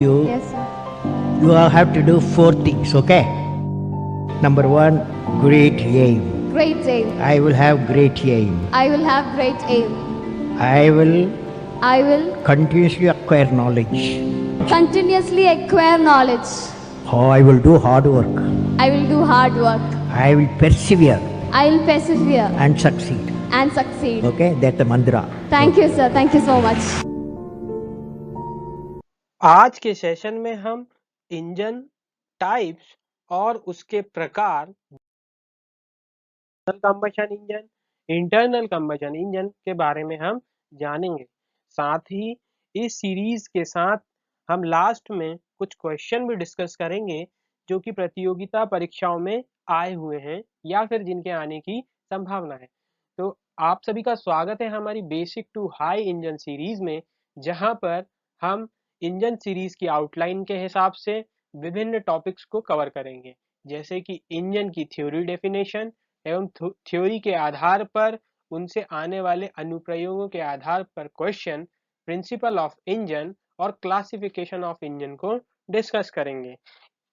Yes, sir. You have to do 4 things, okay? Number 1, great aim. Great aim. I will have great aim. I will have great aim. I will I will continuously acquire knowledge. continuously acquire knowledge. I will do hard work. I will do hard work. I will persevere I will persevere and succeed. and succeed. Okay, that's the mantra. Thank you, sir. Thank you so much. आज के session में हम engine types और उसके प्रकार combustion engine, internal combustion engine के बारे में हम जानेंगे। साथ ही इस सीरीज के साथ हम लास्ट में कुछ क्वेश्चन भी डिस्कस करेंगे जो कि प्रतियोगिता परीक्षाओं में आए हुए हैं या फिर जिनके आने की संभावना है। तो आप सभी का स्वागत है हमारी basic to high engine series में, जहां पर हम इंजन सीरीज की आउटलाइन के हिसाब से विभिन्न टॉपिक्स को कवर करेंगे, जैसे कि इंजन की थ्योरी डेफिनेशन एवं थ्योरी के आधार पर उनसे आने वाले अनुप्रयोगों के आधार पर क्वेश्चन, प्रिंसिपल ऑफ इंजन और क्लासिफिकेशन ऑफ इंजन को डिस्कस करेंगे।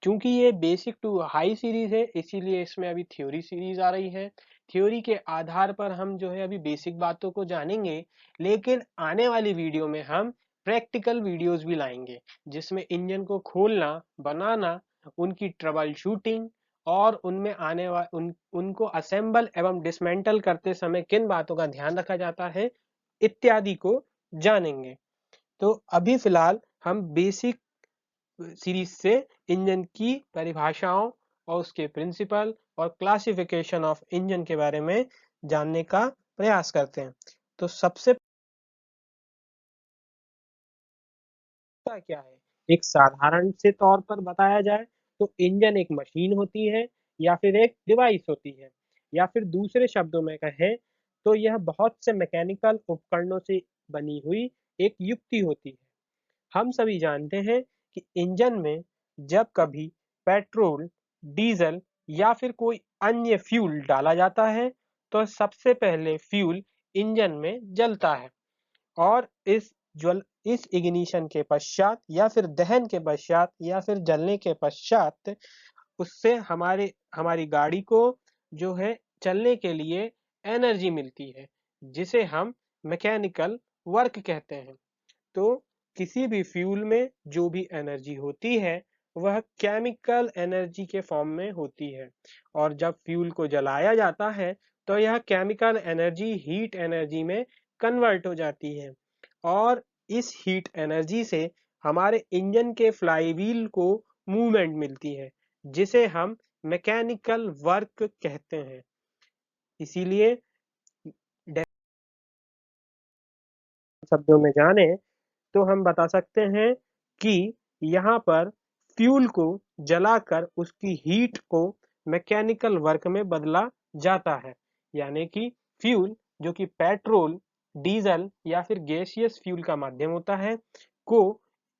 क्योंकि ये बेसिक टू हाई सीरीज है, इसीलिए इसमें अभी थ्योरी सीरीज आ रही है। थ्योरी के आधार पर हम जो है अभी बेसिक बातों को जानेंगे, लेकिन आने वाली वीडियो में हम प्रैक्टिकल वीडियोस भी लाएंगे, जिसमें इंजन को खोलना, बनाना, उनकी ट्रबल शूटिंग और उनमें आने वाले उनको असेंबल एवं डिसमेंटल करते समय किन बातों का ध्यान रखा जाता है इत्यादि को जानेंगे। तो अभी फिलहाल हम बेसिक सीरीज से इंजन की परिभाषाओं और उसके प्रिंसिपल और क्लासिफिकेशन ऑफ इंजन के बारे में जानने का प्रयास करते हैं। तो सबसे पहला क्या है, एक साधारण से तौर पर बताया जाए तो इंजन एक मशीन होती है या फिर एक डिवाइस होती है, या फिर दूसरे शब्दों में कहें तो यह बहुत से मैकेनिकल उपकरणों से बनी हुई एक युक्ति होती है। हम सभी जानते हैं कि इंजन में जब कभी पेट्रोल, डीजल या फिर कोई अन्य फ्यूल डाला जाता है तो सबसे पहले फ्यूल इंजन में जलता है और इस इग्निशन के पश्चात या फिर दहन के पश्चात या फिर जलने के पश्चात उससे हमारी गाड़ी को जो है चलने के लिए एनर्जी मिलती है, जिसे हम मैकेनिकल वर्क कहते हैं। तो किसी भी फ्यूल में जो भी एनर्जी होती है वह केमिकल एनर्जी के फॉर्म में होती है, और जब फ्यूल को जलाया जाता है तो यह केमिकल एनर्जी हीट एनर्जी में कन्वर्ट हो जाती है, और इस हीट एनर्जी से हमारे इंजन के फ्लाईव्हील को मूवमेंट मिलती है, जिसे हम मैकेनिकल वर्क कहते हैं। इसीलिए शब्दों में जाने तो हम बता सकते हैं कि यहाँ पर फ्यूल को जलाकर उसकी हीट को मैकेनिकल वर्क में बदला जाता है, यानी कि फ्यूल जो कि पेट्रोल, डीजल या फिर गैसियस फ्यूल का माध्यम होता है को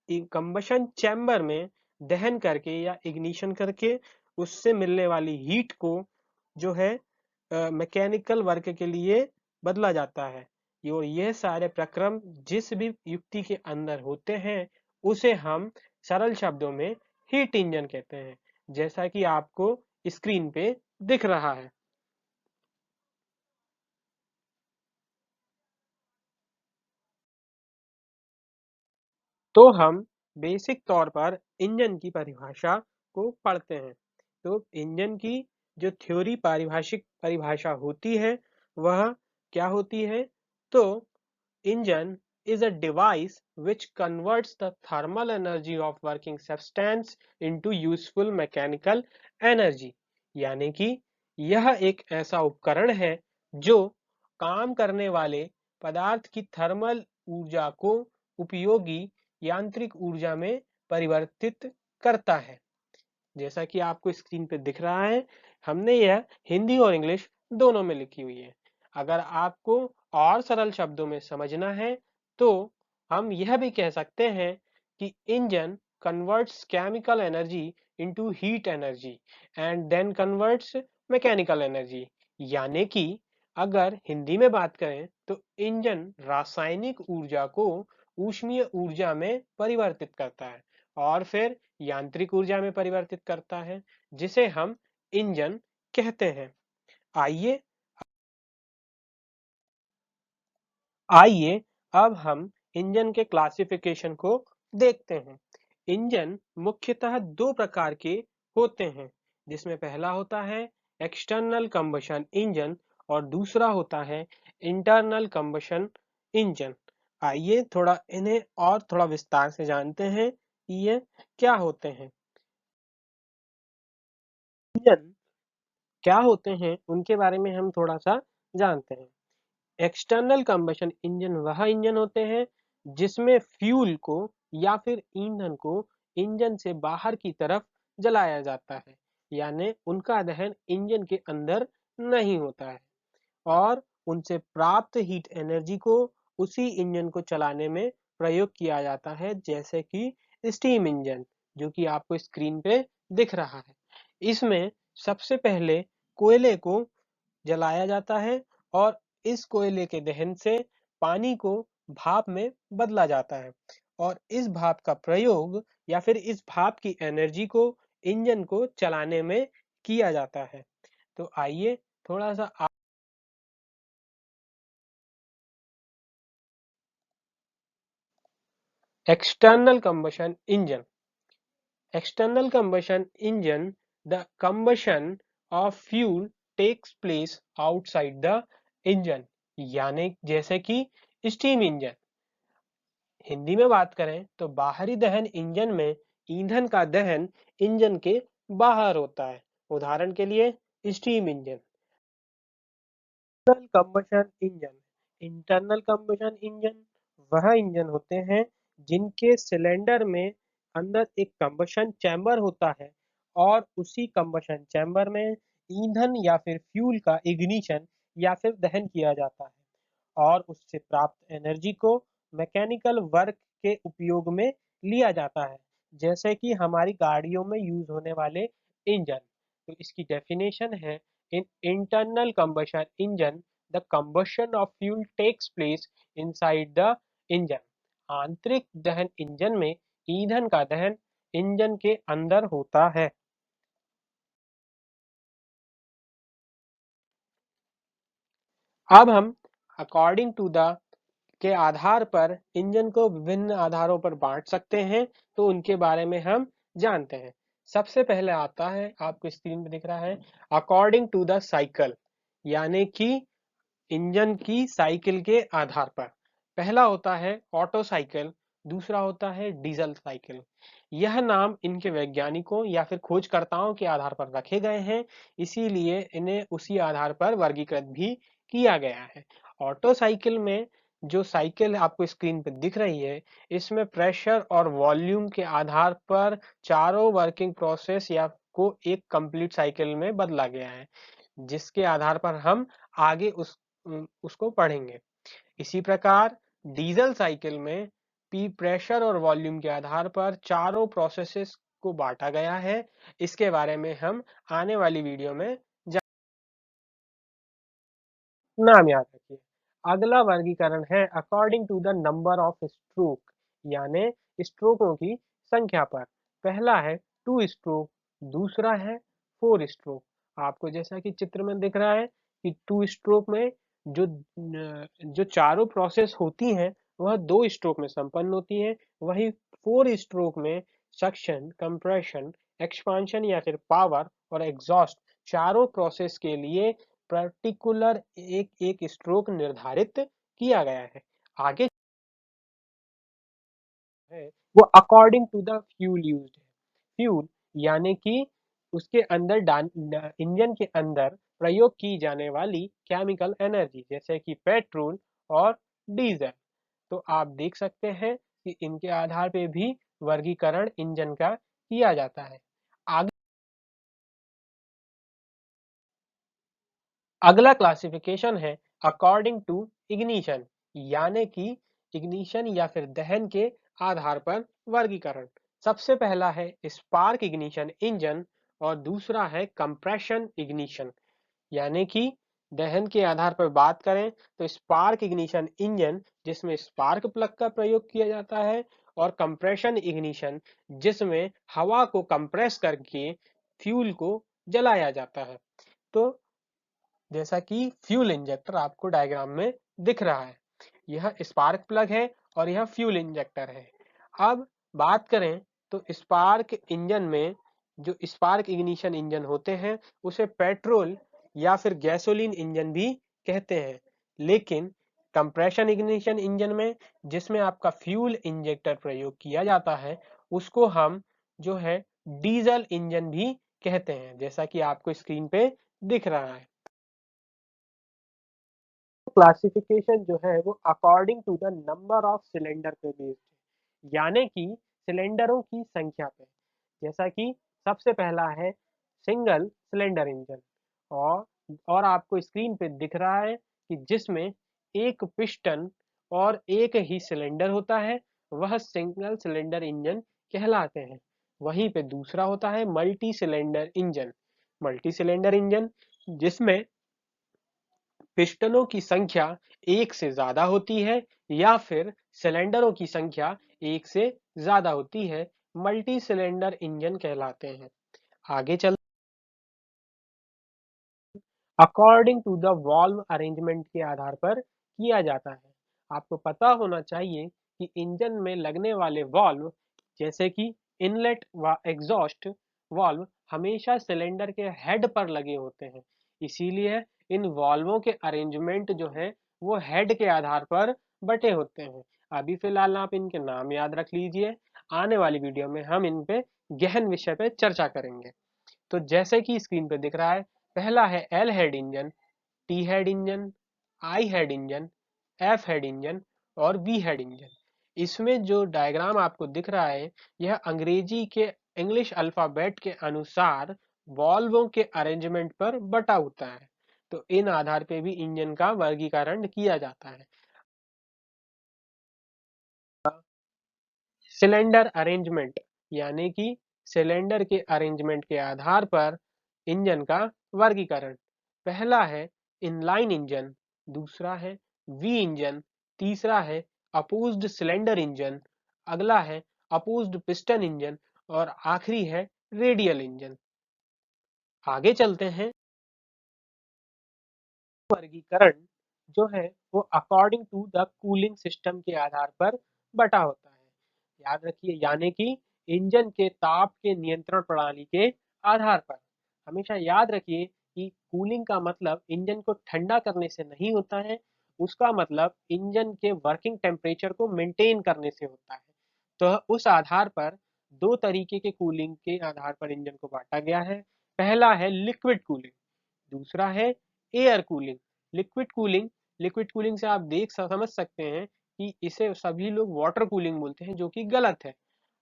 कंबशन चैम्बर में दहन करके या इग्निशन करके उससे मिलने वाली हीट को जो है मैकेनिकल वर्क के लिए बदला जाता है। और ये सारे प्रक्रम जिस भी युक्ति के अंदर होते हैं उसे हम सरल शब्दों में हीट इंजन कहते हैं, जैसा कि आपको स्क्रीन पे दिख रहा है। तो हम बेसिक तौर पर इंजन की परिभाषा को पढ़ते हैं। तो इंजन की जो थ्योरी पारिभाषिक परिभाषा होती है वह क्या होती है, तो engine is a device which converts the thermal energy of working substance into useful mechanical energy, यानी कि यह एक ऐसा उपकरण है जो काम करने वाले पदार्थ की थर्मल ऊर्जा को उपयोगी यांत्रिक ऊर्जा में परिवर्तित करता है। जैसा कि आपको स्क्रीन पे दिख रहा है, हमने यह हिंदी और इंग्लिश दोनों में लिखी हुई है। अगर आपको और सरल शब्दों में समझना है तो हम यह भी कह सकते हैं कि engine converts chemical energy into heat energy and then converts mechanical energy, यानी कि अगर हिंदी में बात करें तो इंजन रासायनिक ऊर्जा को ऊष्मीय ऊर्जा में परिवर्तित करता है और फिर यांत्रिक ऊर्जा में परिवर्तित करता है, जिसे हम इंजन कहते हैं। आइए आइए अब हम इंजन के क्लासिफिकेशन को देखते हैं। इंजन मुख्यतः दो प्रकार के होते हैं, जिसमें पहला होता है एक्सटर्नल कंबशन इंजन और दूसरा होता है इंटरनल कंबशन इंजन। आइए थोड़ा इन्हें और थोड़ा विस्तार से जानते हैं कि ये क्या होते हैं। इंजन क्या होते हैं उनके बारे में हम थोड़ा सा जानते हैं। एक्सटर्नल कंबशन इंजन वह इंजन होते हैं जिसमें फ्यूल को या फिर ईंधन को इंजन से बाहर की तरफ जलाया जाता है, यानी उनका दहन इंजन के अंदर नहीं होता है और उनसे प्राप्त हीट एनर्जी को उसी इंजन को चलाने में प्रयोग किया जाता है, जैसे कि स्टीम इंजन, जो कि आपको स्क्रीन पे दिख रहा है। इसमें सबसे पहले कोयले को जलाया जाता है और इस कोयले के दहन से पानी को भाप में बदला जाता है और इस भाप का प्रयोग या फिर इस भाप की एनर्जी को इंजन को चलाने में किया जाता है। तो आइए थोड़ा सा external combustion engine. External combustion engine, the combustion of fuel takes place outside the engine, यानी जैसे कि स्टीम इंजन। हिंदी में बात करें तो बाहरी दहन इंजन में ईंधन का दहन इंजन के बाहर होता है। उदाहरण के लिए steam engine. Internal combustion engine, internal combustion engine वह इंजन होते हैं जिनके सिलेंडर में अंदर एक कंबशन चैम्बर होता है और उसी कंबशन चैम्बर में ईंधन या फिर फ्यूल का इग्निशन या फिर दहन किया जाता है और उससे प्राप्त एनर्जी को मैकेनिकल वर्क के उपयोग में लिया जाता है, जैसे कि हमारी गाड़ियों में यूज होने वाले इंजन। तो इसकी डेफिनेशन है, in internal combustion engine the combustion of fuel takes place inside the engine। आंतरिक दहन इंजन में ईंधन का दहन इंजन के अंदर होता है। अब हम अकॉर्डिंग टू द के आधार पर इंजन को विभिन्न आधारों पर बांट सकते हैं, तो उनके बारे में हम जानते हैं। सबसे पहले आता है, आपको स्क्रीन पे दिख रहा है, अकॉर्डिंग टू द साइकिल, यानी कि इंजन की साइकिल के आधार पर। पहला होता है ऑटो साइकिल, दूसरा होता है डीजल साइकिल। यह नाम इनके वैज्ञानिकों या फिर खोजकर्ताओं के आधार पर रखे गए हैं, इसीलिए इन्हें उसी आधार पर वर्गीकृत भी किया गया है। ऑटो साइकिल में जो साइकिल आपको स्क्रीन पर दिख रही है, इसमें प्रेशर और वॉल्यूम के आधार पर चारों वर्किंग प्रोसेस या को एक कंप्लीट साइकिल में बदला गया है, जिसके आधार पर हम आगे उसको पढ़ेंगे। इसी प्रकार डीजल साइकिल में पी प्रेशर और वॉल्यूम के आधार पर चारों प्रोसेसेस को बांटा गया है। इसके बारे में हम आने वाली वीडियो में नाम याद रखिए। अगला वर्गीकरण है according to the number of stroke, यानी स्ट्रोकों की संख्या पर। पहला है 2 स्ट्रोक, दूसरा है 4 स्ट्रोक। आपको जैसा कि चित्र में दिख रहा है कि 2 स्ट्रोक में जो जो चारों प्रोसेस होती हैं वह 2 स्ट्रोक में संपन्न होती है, वही 4 स्ट्रोक में सक्शन, कंप्रेशन, एक्सपांशन या फिर पावर और एग्जॉस्ट चारों प्रोसेस के लिए पर्टिकुलर एक एक स्ट्रोक निर्धारित किया गया है। आगे है वो according to the fuel used है। फ्यूल यानी कि उसके अंदर इंजन के अंदर प्रयोग की जाने वाली केमिकल एनर्जी, जैसे कि पेट्रोल और डीजल। तो आप देख सकते हैं कि इनके आधार पे भी वर्गीकरण इंजन का किया जाता है। आगे अगला क्लासिफिकेशन है अकॉर्डिंग टू इग्निशन, यानी कि इग्निशन या फिर दहन के आधार पर वर्गीकरण। सबसे पहला है स्पार्क इग्निशन इंजन और दूसरा है कंप्रेशन इग्निशन। यानी कि दहन के आधार पर बात करें तो स्पार्क इग्निशन इंजन जिसमें स्पार्क प्लग का प्रयोग किया जाता है और कंप्रेशन इग्निशन, जिसमें हवा को कंप्रेस करके फ्यूल को जलाया जाता है। तो जैसा कि फ्यूल इंजेक्टर आपको डायग्राम में दिख रहा है, यह स्पार्क प्लग है और यह फ्यूल इंजेक्टर है। अब बात करें तो स्पार्क इंजन में जो स्पार्क इग्निशन इंजन होते हैं उसे पेट्रोल या फिर गैसोलीन इंजन भी कहते हैं, लेकिन कंप्रेशन इग्निशन इंजन में जिसमें आपका फ्यूल इंजेक्टर प्रयोग किया जाता है उसको हम जो है डीजल इंजन भी कहते हैं, जैसा कि आपको स्क्रीन पे दिख रहा है। क्लासिफिकेशन जो है वो according to the number of cylinder पे बेस्ड है, यानी कि सिलेंडरों की संख्या पे। जैसा कि सबसे पहला है सिंगल सिलेंडर इंजन, और आपको स्क्रीन पे दिख रहा है कि जिसमें एक पिस्टन और एक ही सिलेंडर होता है, वह सिंगल सिलेंडर इंजन कहलाते हैं। वहीं पे दूसरा होता है multi cylinder engine. Multi cylinder engine जिसमें पिस्टनों की संख्या एक से ज्यादा होती है या फिर सिलेंडरों की संख्या एक से ज्यादा होती है, मल्टी सिलेंडर इंजन कहलाते हैं। आगे चल according to the valve arrangement के आधार पर किया जाता है। आपको पता होना चाहिए कि इंजन में लगने वाले वॉल्व जैसे कि इनलेट व एग्जॉस्ट वॉल्व हमेशा सिलेंडर के हेड पर लगे होते हैं, इसीलिए इन वॉल्वों के अरेंजमेंट जो है वो हेड के आधार पर बटे होते हैं। अभी फिलहाल आप इनके नाम याद रख लीजिए, आने वाली वीडियो में हम इन पे गहन विषय पे चर्चा करेंगे। तो जैसे कि स्क्रीन पे दिख रहा है, पहला है L head engine, T head engine, I head engine, F head engine और वी हेड इंजन। इसमें जो डायग्राम आपको दिख रहा है यह अंग्रेजी के इंग्लिश अल्फाबेट के अनुसार वॉल्वों के अरेंजमेंट पर बटा होता है। तो इन आधार पे भी इंजन का वर्गीकरण किया जाता है। सिलेंडर अरेंजमेंट, यानी कि सिलेंडर के अरेंजमेंट के आधार पर इंजन का वर्गीकरण। पहला है इनलाइन इंजन, दूसरा है वी इंजन, तीसरा है अपोज्ड सिलेंडर इंजन, अगला है अपोज्ड पिस्टन इंजन और आखिरी है रेडियल इंजन। आगे चलते हैं। वर्गीकरण जो है वो according to the cooling system के आधार पर बटा होता है। याद रखिए, यानी कि इंजन के ताप के नियंत्रण प्रणाली के आधार पर। हमेशा याद रखिए कि कूलिंग का मतलब इंजन को ठंडा करने से नहीं होता है, उसका मतलब इंजन के वर्किंग टेम्परेचर को मेंटेन करने से होता है। तो उस आधार पर दो तरीके के कूलिंग के आधार पर इंजन को बांटा गया है। पहला है लिक्विड कूलिंग, दूसरा है air cooling. Liquid cooling, liquid cooling से आप समझ सकते हैं कि इसे सभी लोग वाटर कूलिंग बोलते हैं, जो कि गलत है।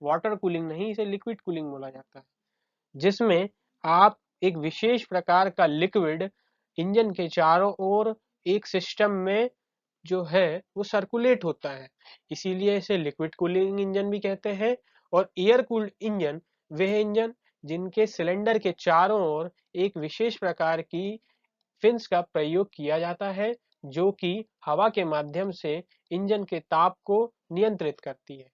वाटर कूलिंग नहीं, इसे लिक्विड कूलिंग बोला जाता है, जिसमें आप एक विशेष प्रकार का लिक्विड इंजन के चारों ओर एक सिस्टम में जो है वो सर्कुलेट होता है, इसीलिए इसे लिक्विड कूलिंग इंजन भी कहते हैं। और एयर कूल्ड इंजन वह इंजन जिनके सिलेंडर के चारों ओर एक विशेष प्रकार की फिन्स का प्रयोग किया जाता है, जो कि हवा के माध्यम से इंजन के ताप को नियंत्रित करती है।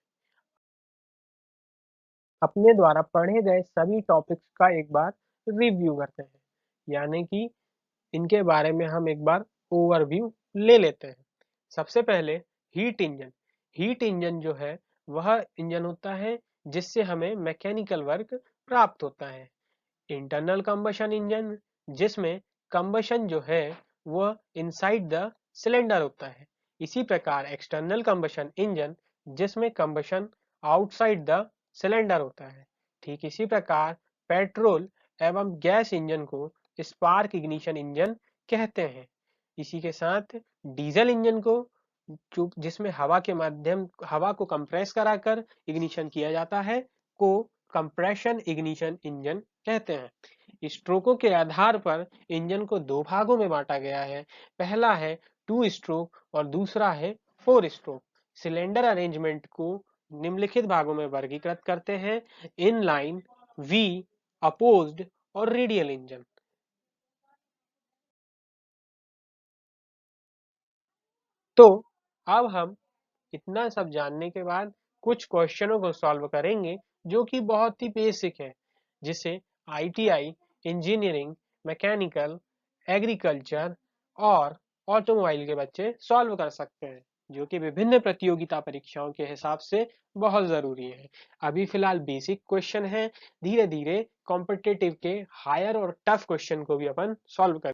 अपने द्वारा पढ़े गए सभी टॉपिक्स का एक बार रिव्यू करते हैं, यानी कि इनके बारे में हम एक बार ओवरव्यू ले लेते हैं। सबसे पहले हीट इंजन। हीट इंजन जो है वह इंजन होता है जिससे हमें मैकेनिकल वर्क प्राप्त होता है। इंटरनल कंबशन इंजन, जिसमें कंबशन जो है वह इनसाइड द सिलेंडर होता है। इसी प्रकार एक्सटर्नल कंबशन इंजन, जिसमें कंबशन आउटसाइड द सिलेंडर होता है। ठीक इसी प्रकार पेट्रोल एवं गैस इंजन को स्पार्क इग्निशन इंजन कहते हैं। इसी के साथ डीजल इंजन को, जिसमें हवा को कंप्रेस कराकर इग्निशन किया जाता है, को कंप्रेशन इग्निशन इंजन कहते हैं। स्ट्रोकों के आधार पर इंजन को दो भागों में बांटा गया है। पहला है 2 स्ट्रोक और दूसरा है 4 स्ट्रोक। सिलेंडर अरेंजमेंट को निम्नलिखित भागों में वर्गीकृत करते हैं: इनलाइन, वी, अपोज्ड और रेडियल इंजन। तो अब हम इतना सब जानने के बाद कुछ क्वेश्चनों को सॉल्व करेंगे जो कि बहुत ही बेसिक है, जिसे ITI, इंजीनियरिंग, मैकेनिकल, एग्रीकल्चर और ऑटोमोबाइल के बच्चे सॉल्व कर सकते हैं, जो कि विभिन्न प्रतियोगिता परीक्षाओं के हिसाब से बहुत ज़रूरी है। अभी फिलहाल बेसिक क्वेश्चन है, धीरे धीरे कॉम्पिटिटिव के हायर और टफ क्वेश्चन को भी अपन सॉल्व कर